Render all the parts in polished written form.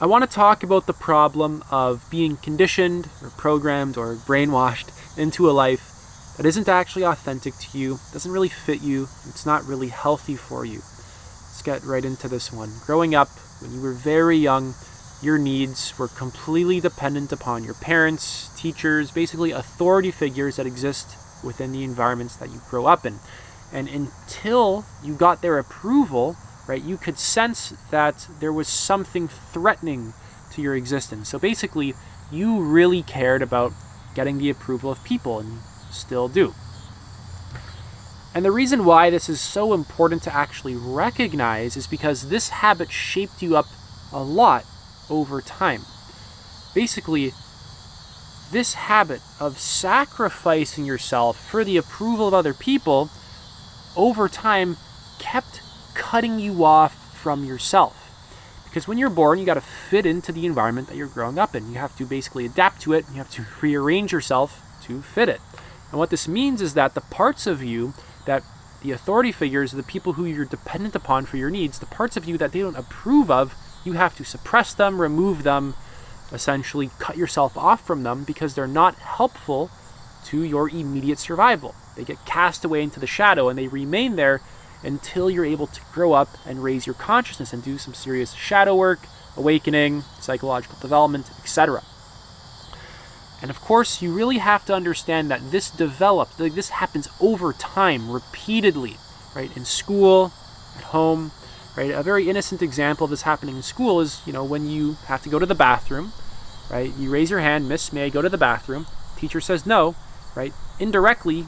I want to talk about the problem of being conditioned or programmed or brainwashed into a life that isn't actually authentic to you, doesn't really fit you, it's not really healthy for you. Let's get right into this one. Growing up, when you were very young, your needs were completely dependent upon your parents, teachers, basically authority figures that exist within the environments that you grow up in. And until you got their approval, right, you could sense that there was something threatening to your existence. So basically, you really cared about getting the approval of people, and still do. And the reason why this is so important to actually recognize is because this habit shaped you up a lot over time. Basically, this habit of sacrificing yourself for the approval of other people over time kept cutting you off from yourself. Because when you're born, you got to fit into the environment that you're growing up in. You have to basically adapt to it. You have to rearrange yourself to fit it. And what this means is that the parts of you that the authority figures, the people who you're dependent upon for your needs, the parts of you that they don't approve of, you have to suppress them, remove them, essentially cut yourself off from them because they're not helpful to your immediate survival. They get cast away into the shadow and they remain there until you're able to grow up and raise your consciousness and do some serious shadow work, awakening, psychological development, etc. And of course, you really have to understand that this develops, this happens over time, repeatedly, right? In school, at home, right? A very innocent example of this happening in school is, when you have to go to the bathroom, right? You raise your hand, Miss, may I go to the bathroom? Teacher says no, right? Indirectly,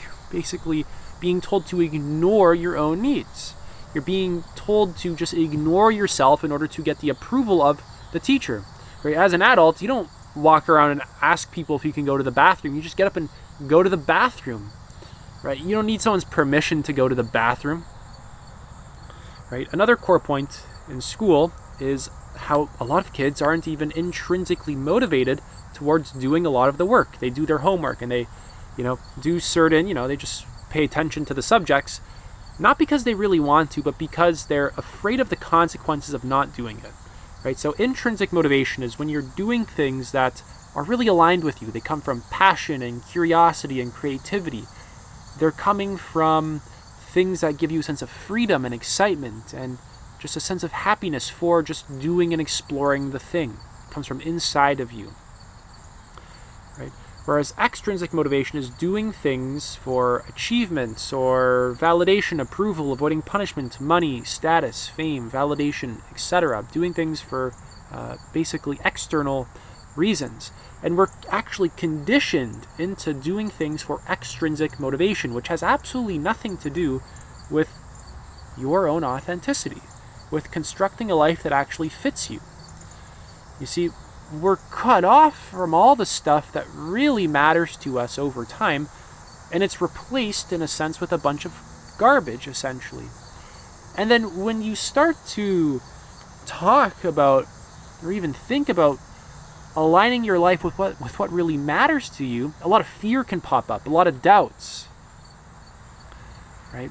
you're basically being told to ignore your own needs. You're being told to just ignore yourself in order to get the approval of the teacher. Right? As an adult, you don't walk around and ask people if you can go to the bathroom. You just get up and go to the bathroom. Right? You don't need someone's permission to go to the bathroom. Right? Another core point in school is how a lot of kids aren't even intrinsically motivated towards doing a lot of the work. They do their homework and they, do certain, they just pay attention to the subjects, not because they really want to, but because they're afraid of the consequences of not doing it, right? So intrinsic motivation is when you're doing things that are really aligned with you. They come from passion and curiosity and creativity. They're coming from things that give you a sense of freedom and excitement and just a sense of happiness for just doing and exploring the thing. It comes from inside of you, right? Whereas extrinsic motivation is doing things for achievements or validation, approval, avoiding punishment, money, status, fame, validation, etc. Doing things for basically external reasons. And we're actually conditioned into doing things for extrinsic motivation, which has absolutely nothing to do with your own authenticity, with constructing a life that actually fits you. You see, we're cut off from all the stuff that really matters to us over time, and it's replaced in a sense with a bunch of garbage, essentially. And then when you start to talk about or even think about aligning your life with what really matters to you, a lot of fear can pop up, a lot of doubts, right?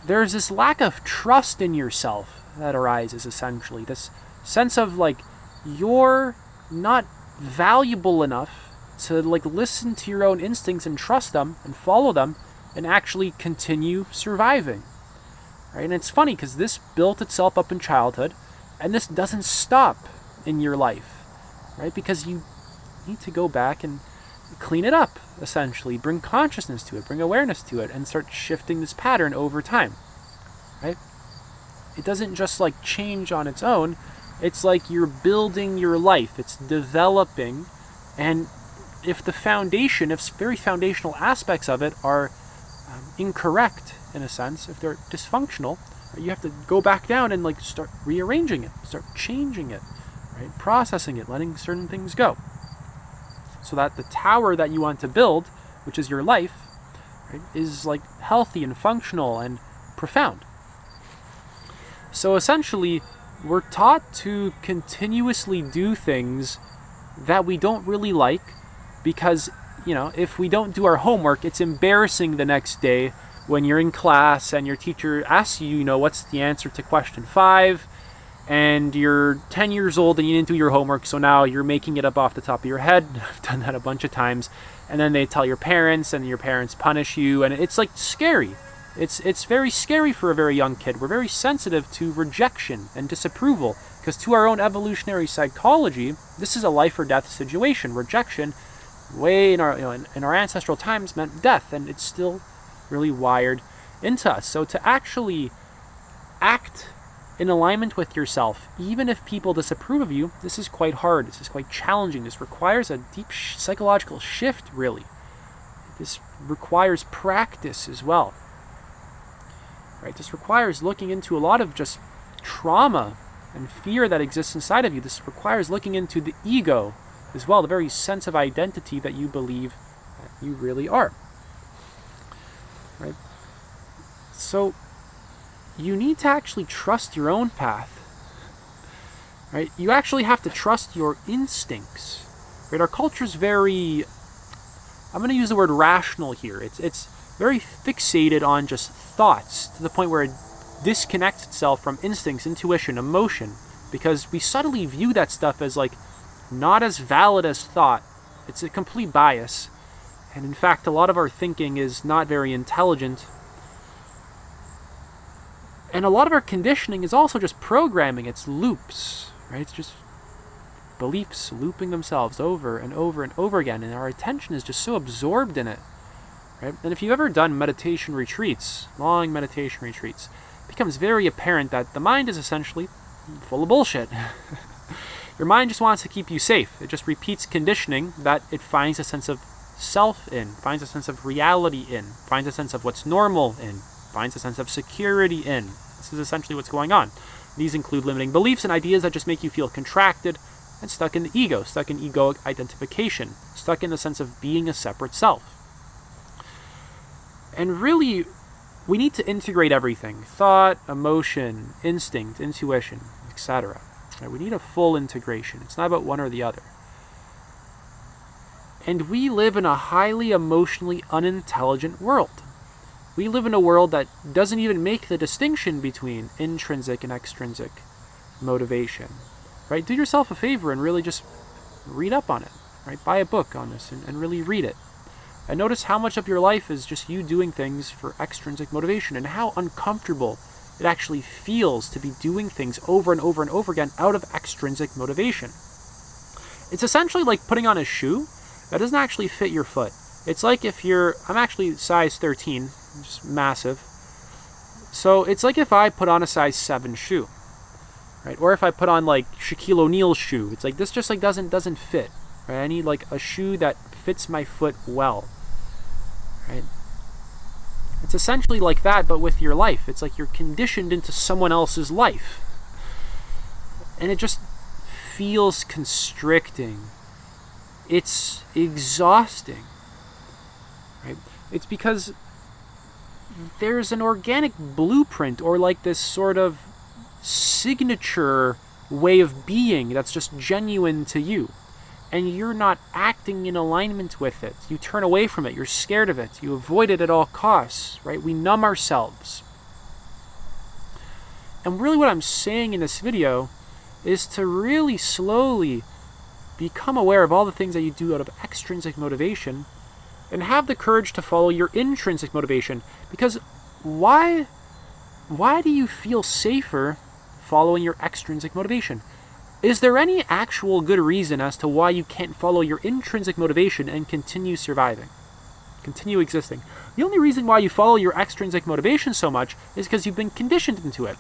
There's this lack of trust in yourself that arises, essentially. This sense of you're not valuable enough to listen to your own instincts and trust them and follow them and actually continue surviving, right? And it's funny because this built itself up in childhood and this doesn't stop in your life, right? Because you need to go back and clean it up, essentially, bring consciousness to it, bring awareness to it, and start shifting this pattern over time, right? It doesn't just change on its own. It's like you're building your life. It's developing. And if the foundation, if very foundational aspects of it are incorrect, in a sense, if they're dysfunctional, you have to go back down and start rearranging it, start changing it, right? Processing it, letting certain things go. So that the tower that you want to build, which is your life, right, is healthy and functional and profound. So essentially, we're taught to continuously do things that we don't really like because, if we don't do our homework, it's embarrassing the next day when you're in class and your teacher asks you, what's the answer to question 5, and you're 10 years old and you didn't do your homework, so now you're making it up off the top of your head. I've done that a bunch of times. And then they tell your parents, and your parents punish you, and it's like scary. It's very scary for a very young kid. We're very sensitive to rejection and disapproval, because to our own evolutionary psychology, this is a life or death situation. Rejection, way in our in our ancestral times, meant death, and it's still really wired into us. So to actually act in alignment with yourself, even if people disapprove of you, this is quite hard. This is quite challenging. This requires a deep psychological shift, really. This requires practice as well. Right? This requires looking into a lot of just trauma and fear that exists inside of you. This requires looking into the ego as well, the very sense of identity that you believe that you really are. Right? So you need to actually trust your own path. Right? You actually have to trust your instincts. Right? Our culture's very, I'm going to use the word rational here. It's very fixated on just thoughts, to the point where it disconnects itself from instincts, intuition, emotion, because we subtly view that stuff as like not as valid as thought. It's a complete bias. And in fact, a lot of our thinking is not very intelligent. And a lot of our conditioning is also just programming. It's loops, right? It's just beliefs looping themselves over and over and over again, and our attention is just so absorbed in it, right? And if you've ever done meditation retreats, long meditation retreats, it becomes very apparent that the mind is essentially full of bullshit. Your mind just wants to keep you safe. It just repeats conditioning that it finds a sense of self in, finds a sense of reality in, finds a sense of what's normal in, finds a sense of security in. This is essentially what's going on. These include limiting beliefs and ideas that just make you feel contracted and stuck in the ego, stuck in egoic identification, stuck in the sense of being a separate self. And really, we need to integrate everything: thought, emotion, instinct, intuition, etc. Right? We need a full integration. It's not about one or the other. And we live in a highly emotionally unintelligent world. We live in a world that doesn't even make the distinction between intrinsic and extrinsic motivation. Right? Do yourself a favor and really just read up on it. Right? Buy a book on this and really read it. And notice how much of your life is just you doing things for extrinsic motivation, and how uncomfortable it actually feels to be doing things over and over and over again out of extrinsic motivation. It's essentially like putting on a shoe that doesn't actually fit your foot. It's like if I'm actually size 13, just massive. So it's like if I put on a size 7 shoe, right? Or if I put on like Shaquille O'Neal's shoe, it's like this just like doesn't fit, right? I need like a shoe that fits my foot well, right? It's essentially like that, but with your life. It's like you're conditioned into someone else's life, and it just feels constricting. It's exhausting, right? It's because there's an organic blueprint, or like this sort of signature way of being that's just genuine to you, and you're not acting in alignment with it. You turn away from it. You're scared of it. You avoid it at all costs, right? We numb ourselves. And really what I'm saying in this video is to really slowly become aware of all the things that you do out of extrinsic motivation, and have the courage to follow your intrinsic motivation. Because why do you feel safer following your extrinsic motivation? Is there any actual good reason as to why you can't follow your intrinsic motivation and continue surviving, continue existing? The only reason why you follow your extrinsic motivation so much is because you've been conditioned into it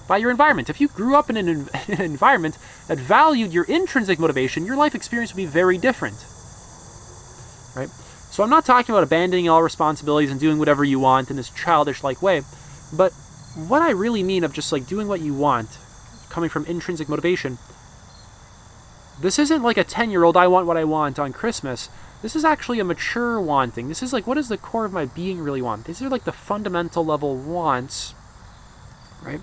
by your environment. If you grew up in an environment that valued your intrinsic motivation, your life experience would be very different, right? So I'm not talking about abandoning all responsibilities and doing whatever you want in this childish-like way, but what I really mean of just like doing what you want, coming from intrinsic motivation, this isn't like a 10-year-old I want what I want on Christmas. This is actually a mature wanting. This is like, what does the core of my being really want? These are like the fundamental level wants, right?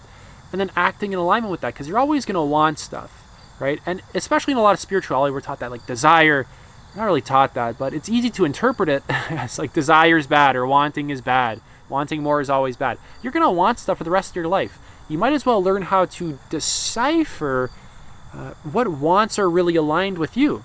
And then acting in alignment with that, because you're always going to want stuff, right? And especially in a lot of spirituality, we're taught that like desire. We're not really taught that, but it's easy to interpret it as like desire is bad or wanting is bad. Wanting more is always bad. You're going to want stuff for the rest of your life. you might as well learn how to decipher what wants are really aligned with you,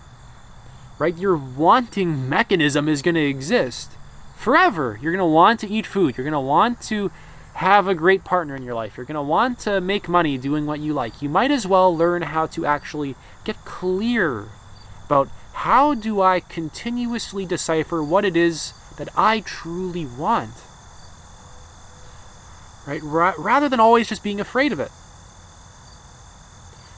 right? Your wanting mechanism is going to exist forever. You're going to want to eat food. You're going to want to have a great partner in your life. You're going to want to make money doing what you like. You might as well learn how to actually get clear about how do I continuously decipher what it is that I truly want, right? Rather than always just being afraid of it,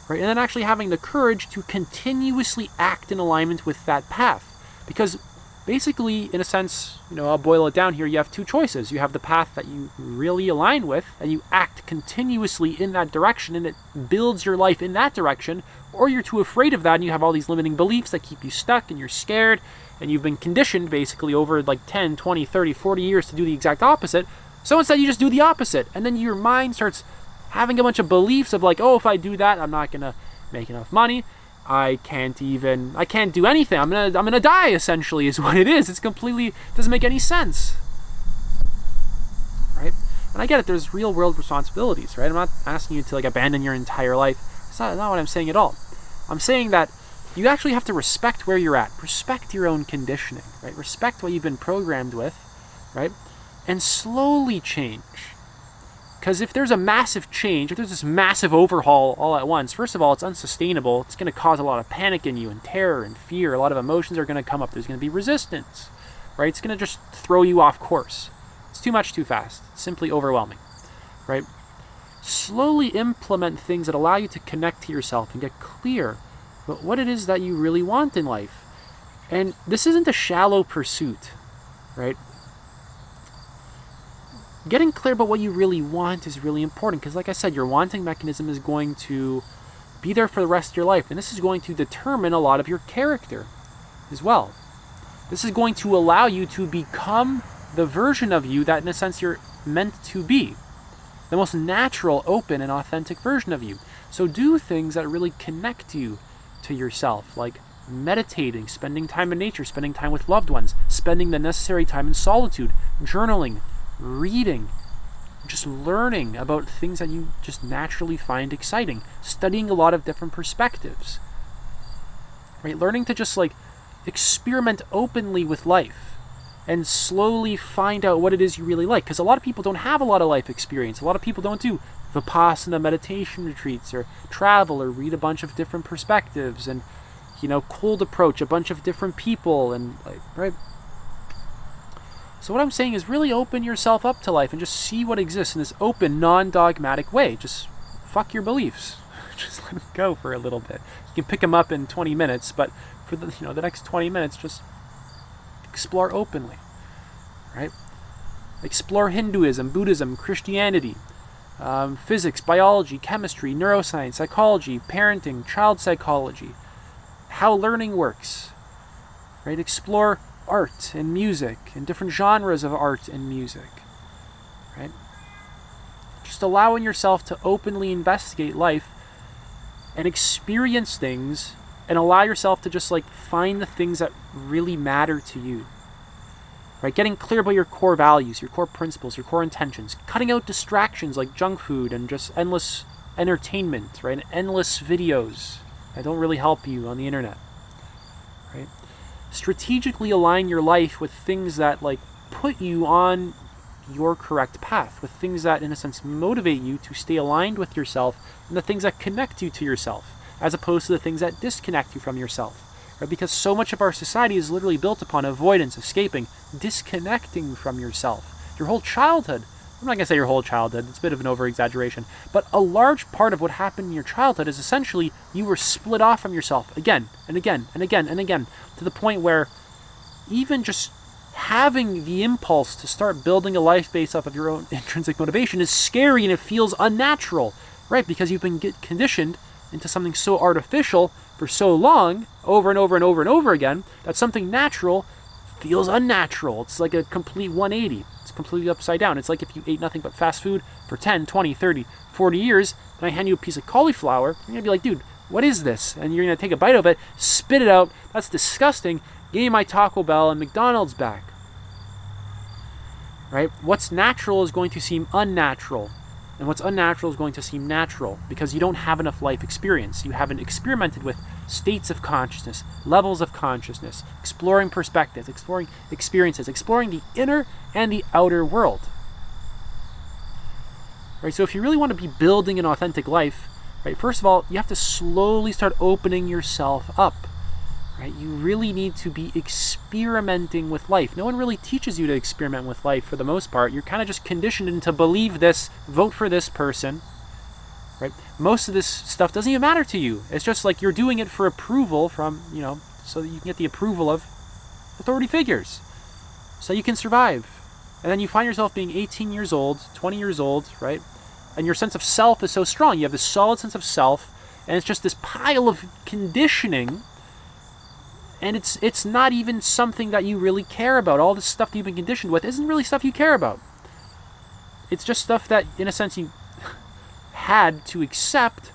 right? And then actually having the courage to continuously act in alignment with that path. Because basically, in a sense, I'll boil it down here, you have two choices. You have the path that you really align with, and you act continuously in that direction, and it builds your life in that direction, or you're too afraid of that, and you have all these limiting beliefs that keep you stuck, and you're scared, and you've been conditioned basically over like 10, 20, 30, 40 years to do the exact opposite. So instead you just do the opposite, and then your mind starts having a bunch of beliefs of like, oh, if I do that, I'm not gonna make enough money. I can't do anything. I'm gonna die, essentially, is what it is. It's completely, doesn't make any sense, right? And I get it, there's real world responsibilities, right? I'm not asking you to like abandon your entire life. It's not what I'm saying at all. I'm saying that you actually have to respect where you're at. Respect your own conditioning, right? Respect what you've been programmed with, right? And slowly change. Because if there's a massive change, if there's this massive overhaul all at once, first of all, it's unsustainable. It's going to cause a lot of panic in you and terror and fear. A lot of emotions are going to come up. There's going to be resistance, right? It's going to just throw you off course. It's too much too fast. It's simply overwhelming, right? Slowly implement things that allow you to connect to yourself and get clear about what it is that you really want in life. And this isn't a shallow pursuit, right? Getting clear about what you really want is really important because, like I said, your wanting mechanism is going to be there for the rest of your life, and this is going to determine a lot of your character as well. This is going to allow you to become the version of you that, in a sense, you're meant to be. The most natural, open, and authentic version of you. So do things that really connect you to yourself, like meditating, spending time in nature, spending time with loved ones, spending the necessary time in solitude, journaling, reading, just learning about things that you just naturally find exciting, studying a lot of different perspectives, right? Learning to just like experiment openly with life and slowly find out what it is you really like. Because a lot of people don't have a lot of life experience. A lot of people don't do Vipassana meditation retreats or travel or read a bunch of different perspectives and, cold approach a bunch of different people and like, right? So what I'm saying is really open yourself up to life and just see what exists in this open, non-dogmatic way. Just fuck your beliefs. Just let them go for a little bit. You can pick them up in 20 minutes, but for the next 20 minutes, just explore openly, right? Explore Hinduism, Buddhism, Christianity, physics, biology, chemistry, neuroscience, psychology, parenting, child psychology, how learning works, right? Explore art and music and different genres of art and music, right? Just allowing yourself to openly investigate life and experience things and allow yourself to just like find the things that really matter to you, right? Getting clear about your core values, your core principles, your core intentions, cutting out distractions like junk food and just endless entertainment, right? And endless videos that don't really help you on the internet, right? Strategically align your life with things that like put you on your correct path, with things that in a sense motivate you to stay aligned with yourself and the things that connect you to yourself as opposed to the things that disconnect you from yourself, right? Because so much of our society is literally built upon avoidance, escaping, disconnecting from yourself. Your whole childhood, I'm not going to say your whole childhood, it's a bit of an over-exaggeration, but a large part of what happened in your childhood is essentially you were split off from yourself again and again and again and again, to the point where even just having the impulse to start building a life based off of your own intrinsic motivation is scary and it feels unnatural, right? Because you've been conditioned into something so artificial for so long, over and over and over and over again, that something natural feels unnatural. It's like a complete 180. It's completely upside down. It's like if you ate nothing but fast food for 10, 20, 30, 40 years, and I hand you a piece of cauliflower, you're going to be like, dude, what is this? And you're going to take a bite of it, spit it out. That's disgusting. Give me my Taco Bell and McDonald's back. Right? What's natural is going to seem unnatural. And what's unnatural is going to seem natural because you don't have enough life experience. You haven't experimented with states of consciousness, levels of consciousness, exploring perspectives, exploring experiences, exploring the inner and the outer world. Right? So if you really want to be building an authentic life, right, first of all, you have to slowly start opening yourself up. Right? You really need to be experimenting with life. No one really teaches you to experiment with life for the most part. You're kind of just conditioned to believe this, vote for this person. Right? Most of this stuff doesn't even matter to you. It's just like you're doing it for approval from, so that you can get the approval of authority figures. So you can survive. And then you find yourself being 18 years old, 20 years old, right? And your sense of self is so strong. You have this solid sense of self, and it's just this pile of conditioning. And it's not even something that you really care about. All this stuff that you've been conditioned with isn't really stuff you care about. It's just stuff that, in a sense, you had to accept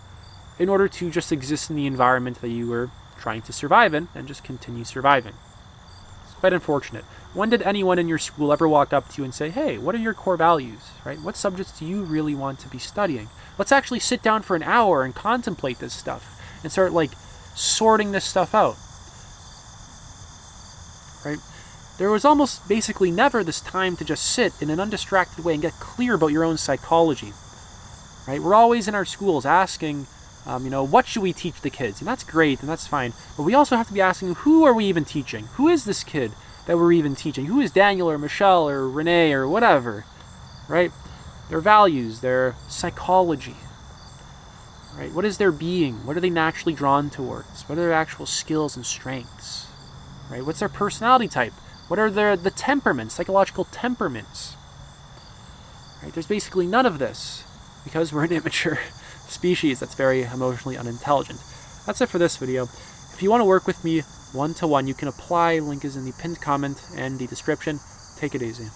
in order to just exist in the environment that you were trying to survive in and just continue surviving. It's quite unfortunate. When did anyone in your school ever walk up to you and say, hey, what are your core values? Right? What subjects do you really want to be studying? Let's actually sit down for an hour and contemplate this stuff and start sorting this stuff out. Right? There was almost basically never this time to just sit in an undistracted way and get clear about your own psychology. Right? We're always in our schools asking, what should we teach the kids? And that's great, and that's fine. But we also have to be asking, who are we even teaching? Who is this kid that we're even teaching? Who is Daniel or Michelle or Renee or whatever? Right? Their values, their psychology. Right? What is their being? What are they naturally drawn towards? What are their actual skills and strengths? Right? What's their personality type? What are the temperaments, psychological temperaments? Right? There's basically none of this because we're an immature species that's very emotionally unintelligent. That's it for this video. If you want to work with me one-to-one, you can apply. Link is in the pinned comment and the description. Take it easy.